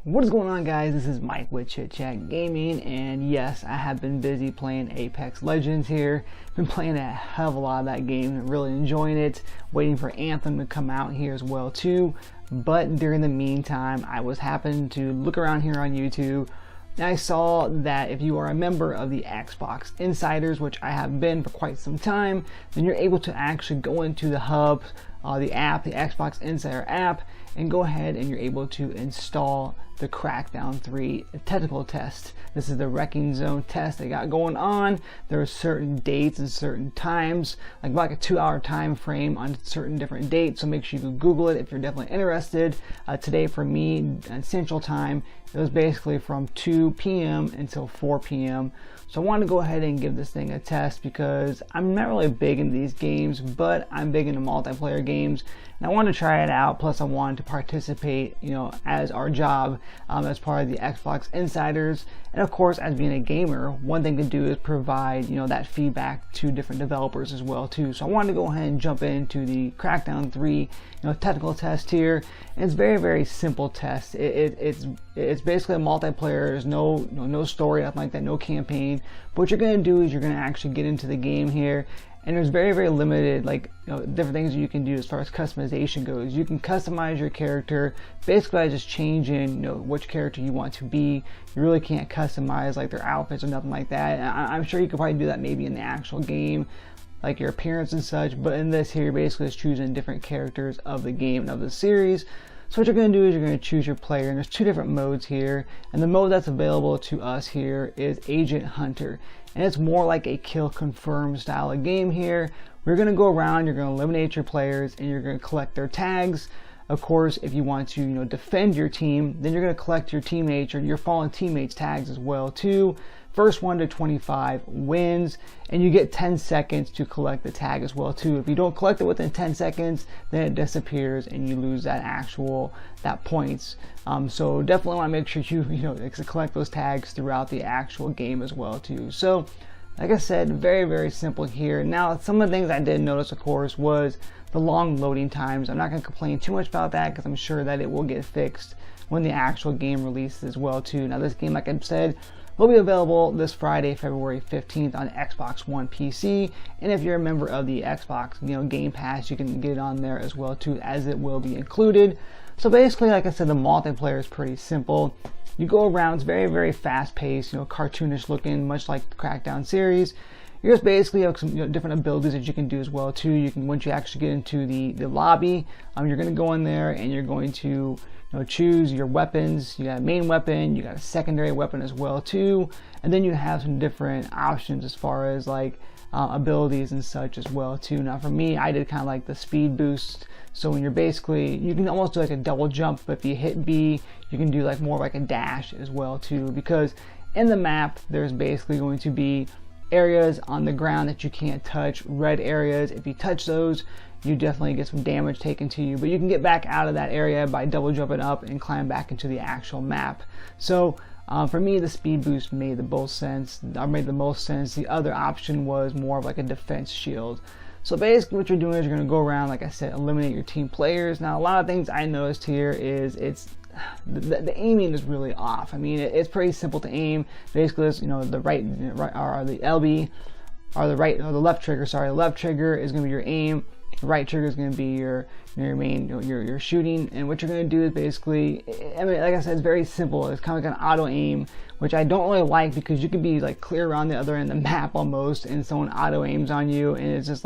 What is going on, guys? This is Mike with Chit Chat Gaming, and yes, I have been busy playing Apex Legends here. Been playing a hell of a lot of that game, really enjoying it, waiting for Anthem to come out here as well too. But during the meantime, I was happening to look around here on YouTube, and I saw that if you are a member of the Xbox Insiders, which I have been for quite some time, then you're able to actually go into the hub, the app, the Xbox Insider app, and go ahead and you're able to install the Crackdown 3 technical test. This is the wrecking zone test they got going on. There are certain dates and certain times, like a 2-hour time frame on certain different dates, so make sure you Google it if you're definitely interested. Today for me, Central Time, it was basically from 2 p.m. until 4 p.m. So I wanted to go ahead and give this thing a test because I'm not really big in these games, but I'm big into multiplayer games, and I wanted to try it out. Plus I wanted to participate, as our job, as part of the Xbox Insiders. And of course, as being a gamer, one thing to do is provide, that feedback to different developers as well too. So I wanted to go ahead and jump into the Crackdown 3, technical test here. And it's very, very simple test. It's basically a multiplayer. There's no story, nothing like that, no campaign. But what you're going to do is you're going to actually get into the game here. And there's very, very limited, different things that you can do as far as customization goes. You can customize your character basically by just changing, which character you want to be. You really can't customize their outfits or nothing like that. And I'm sure you could probably do that maybe in the actual game, like your appearance and such. But in this here, you're basically just choosing different characters of the game and of the series. So what you're going to do is you're going to choose your player, and there's 2 different modes here, and the mode that's available to us here is Agent Hunter, and it's more like a kill confirm style of game here. We're going to go around, you're going to eliminate your players, and you're going to collect their tags. Of course, if you want to defend your team, then you're going to collect your teammates or your fallen teammates tags as well too. First 1 to 25 wins, and you get 10 seconds to collect the tag as well too. If you don't collect it within 10 seconds, then it disappears and you lose that points. So definitely want to make sure you collect those tags throughout the actual game as well too. So like I said, very, very simple here. Now, some of the things I did notice, of course, was the long loading times. I'm not going to complain too much about that because I'm sure that it will get fixed when the actual game releases as well too. Now, this game, like I said, will be available this Friday, February 15th on Xbox One PC, and if you're a member of the Xbox Game Pass, you can get it on there as well too, as it will be included. So basically, like I said, the multiplayer is pretty simple. You go around, it's very, very fast-paced, cartoonish looking, much like the Crackdown series. You just basically have some different abilities that you can do as well too. You can, once you actually get into the lobby, you're going to go in there and you're going to choose your weapons. You got a main weapon, you got a secondary weapon as well too, and then you have some different options as far as abilities and such as well too. Now for me, I did kind of like the speed boost. So when you're basically, you can almost do a double jump, but if you hit B, you can do more like a dash as well too, because in the map there's basically going to be areas on the ground that you can't touch, red areas. If you touch those, you definitely get some damage taken to you, but you can get back out of that area by double jumping up and climb back into the actual map. So for me, the speed boost made the most sense. The other option was more of like a defense shield. So basically what you're doing is you're going to go around, like I said, eliminate your team players. Now a lot of things I noticed here is the aiming is really off. I mean, it's pretty simple to aim. Basically, it's, the right or the LB or the right or the left trigger. Sorry, the left trigger is going to be your aim. The right trigger is going to be your main your shooting. And what you're going to do is basically, I mean, like I said, it's very simple. It's kind of like an auto aim, which I don't really like because you can be clear around the other end of the map almost, and someone auto aims on you, and it's just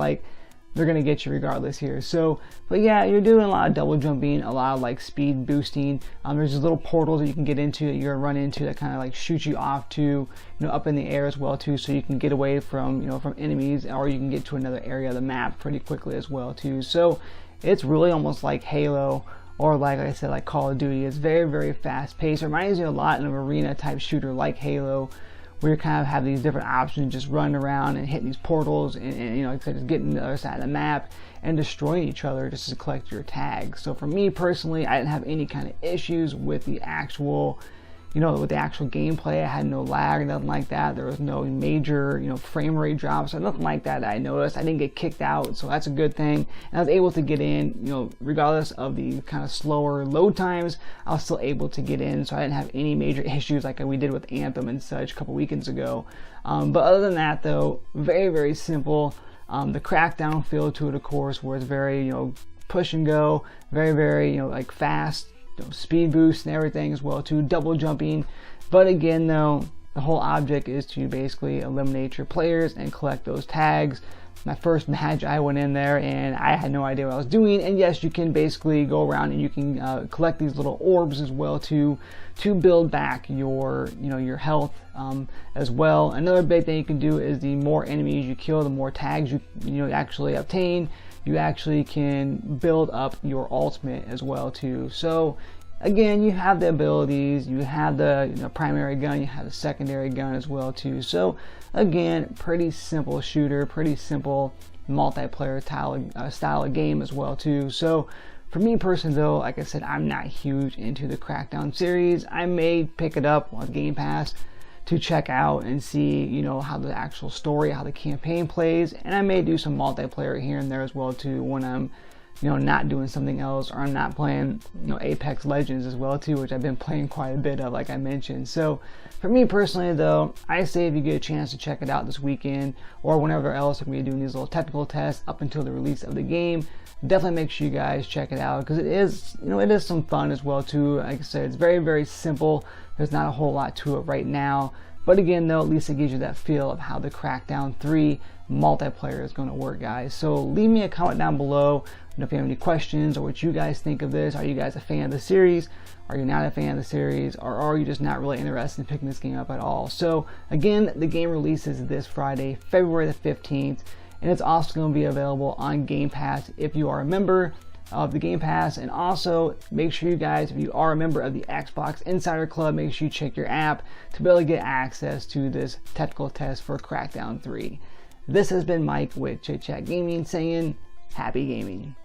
they're going to get you regardless here. So, but yeah, you're doing a lot of double jumping, a lot of speed boosting. There's these little portals that you can get into, that you're going to run into, that kind of shoot you off to, up in the air as well too, so you can get away from, from enemies, or you can get to another area of the map pretty quickly as well too. So it's really almost like Halo, or like I said, like Call of Duty. It's very, very fast paced. It reminds me a lot of an arena type shooter like Halo, where you kind of have these different options, just running around and hitting these portals and like I said, just getting to the other side of the map and destroying each other just to collect your tags. So for me personally, I didn't have any kind of issues with the actual with the actual gameplay, I had no lag, nothing like that. There was no major, frame rate drops or nothing like that I noticed. I didn't get kicked out, so that's a good thing. And I was able to get in, regardless of the kind of slower load times, I was still able to get in, so I didn't have any major issues like we did with Anthem and such a couple weekends ago. But other than that, though, very, very simple. The Crackdown feel to it, of course, where it's very, push and go, very, very, like fast, speed boost and everything as well too, double jumping. But again, though, the whole object is to basically eliminate your players and collect those tags. My first match, I went in there and I had no idea what I was doing. And yes, you can basically go around and you can collect these little orbs as well to build back your your health as well. Another big thing you can do is the more enemies you kill, the more tags you actually obtain. You actually can build up your ultimate as well too. So again, you have the abilities, you have the primary gun, you have the secondary gun as well too. So again, pretty simple shooter, pretty simple multiplayer style of game as well too. So for me personally though, like I said, I'm not huge into the Crackdown series. I may pick it up on Game Pass to check out and see, how the actual story, how the campaign plays, and I may do some multiplayer here and there as well too when I'm, not doing something else, or I'm not playing, Apex Legends as well too, which I've been playing quite a bit of, like I mentioned. So for me personally though, I say if you get a chance to check it out this weekend or whenever else, we're gonna be doing these little technical tests up until the release of the game, definitely make sure you guys check it out, because it is, it is some fun as well too. Like I said, it's very, very simple. There's not a whole lot to it right now. But again, though, at least it gives you that feel of how the Crackdown 3 multiplayer is going to work, guys. So leave me a comment down below if you have any questions or what you guys think of this. Are you guys a fan of the series? Are you not a fan of the series? Or are you just not really interested in picking this game up at all? So again, the game releases this Friday, February the 15th. And it's also going to be available on Game Pass if you are a member of the Game Pass. And also make sure you guys, if you are a member of the Xbox Insider Club, make sure you check your app to be able to get access to this technical test for Crackdown 3. This has been Mike with Chit Chat Gaming saying happy gaming.